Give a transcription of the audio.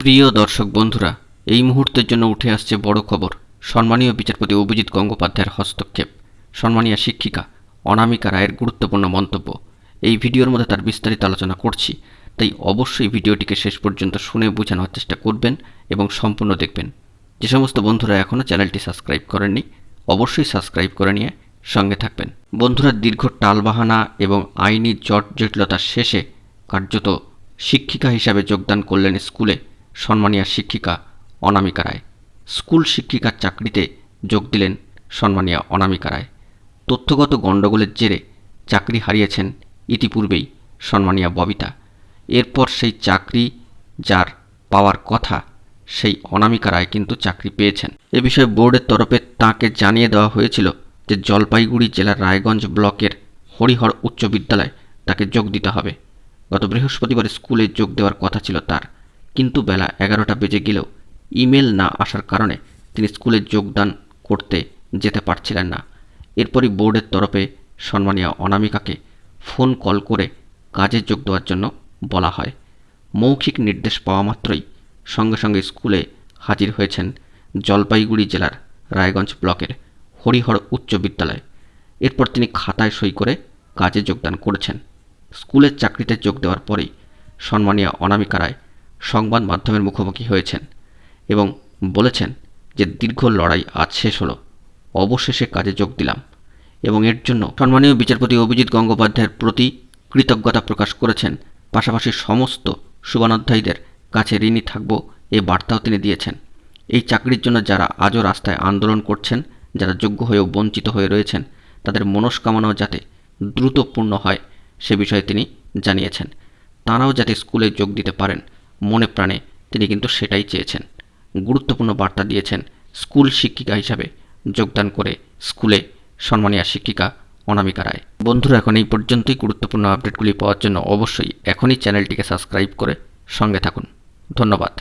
প্রিয় দর্শক বন্ধুরা, এই মুহূর্তের জন্য উঠে আসছে বড় খবর। সম্মানীয় বিচারপতি অভিজিৎ গঙ্গোপাধ্যায়ের হস্তক্ষেপ, সম্মানীয় শিক্ষিকা অনামিকা রায়ের গুরুত্বপূর্ণ মন্তব্য। এই ভিডিওর মধ্যে তার বিস্তারিত আলোচনা করছি, তাই অবশ্যই ভিডিওটিকে শেষ পর্যন্ত শুনে বোঝা নেওয়ার চেষ্টা করবেন এবং সম্পূর্ণ দেখবেন। যে সমস্ত বন্ধুরা এখনও চ্যানেলটি সাবস্ক্রাইব করেননি, অবশ্যই সাবস্ক্রাইব করে নিয়ে সঙ্গে থাকবেন। বন্ধুরা, দীর্ঘ টালবাহানা এবং আইনি জটিলতার শেষে কার্যত শিক্ষিকা হিসাবে যোগদান করলেন স্কুলে সম্মানীয় শিক্ষিকা অনামিকা রায়। স্কুল শিক্ষিকার চাকরিতে যোগ দিলেন সম্মানীয় অনামিকা রায়। তথ্যগত গণ্ডগোলের জেরে চাকরি হারিয়েছেন ইতিপূর্বেই সম্মানীয় ববিতা। এরপর সেই চাকরি যার পাওয়ার কথা, সেই অনামিকা রায় কিন্তু চাকরি পেয়েছেন। এ বিষয়ে বোর্ডের তরফে তাঁকে জানিয়ে দেওয়া হয়েছিল যে জলপাইগুড়ি জেলার রায়গঞ্জ ব্লকের হরিহর উচ্চ বিদ্যালয়ে তাকে যোগ দিতে হবে। গত বৃহস্পতিবার স্কুলে যোগ দেওয়ার কথা ছিল তার, কিন্তু বেলা 11টা বেজে গেলেও ইমেল না আসার কারণে তিনি স্কুলে যোগদান করতে যেতে পারছিলেন না। এরপরই বোর্ডের তরফে সম্মানীয় অনামিকাকে ফোন কল করে কাজে যোগ দেওয়ার জন্য বলা হয়। মৌখিক নির্দেশ পাওয়া মাত্রই সঙ্গে সঙ্গে স্কুলে হাজির হয়েছেন জলপাইগুড়ি জেলার রায়গঞ্জ ব্লকের হরিহর উচ্চ বিদ্যালয়। এরপর তিনি খাতায় সই করে কাজে যোগদান করেছেন। স্কুলের চাকরিতে যোগ দেওয়ার পরেই সম্মানীয় অনামিকা রায় সংবাদ মাধ্যমের মুখোমুখি হয়েছেন এবং বলেছেন যে দীর্ঘ লড়াই আজ শেষ হলো, অবশেষে কাজে যোগ দিলাম এবং এর জন্য সম্মানীয় বিচারপতি অভিজিৎ গঙ্গোপাধ্যায়ের প্রতি কৃতজ্ঞতা প্রকাশ করেছেন। পাশাপাশি সমস্ত শুভানুধ্যায়ীদের কাছে ঋণী থাকব এ বার্তাও তিনি দিয়েছেন। এই চাকরির জন্য যারা আজও রাস্তায় আন্দোলন করছেন, যারা যোগ্য হয়েও বঞ্চিত হয়ে রয়েছেন, তাদের মনস্কামনাও যাতে দ্রুত পূর্ণ হয় সে বিষয়ে তিনি জানিয়েছেন। তাঁরাও যাতে স্কুলে যোগ দিতে পারেন মনে প্রাণে তিনি কিন্তু সেটাই চেয়েছেন। গুরুত্বপূর্ণ বার্তা দিয়েছেন স্কুল শিক্ষিকা হিসাবে যোগদান করে স্কুলে সম্মানীয় শিক্ষিকা অনামিকা রায়। বন্ধুরা, এখন এই পর্যন্তই। গুরুত্বপূর্ণ আপডেটগুলি পাওয়ার জন্য অবশ্যই এখনই চ্যানেলটিকে সাবস্ক্রাইব করে সঙ্গে থাকুন। ধন্যবাদ।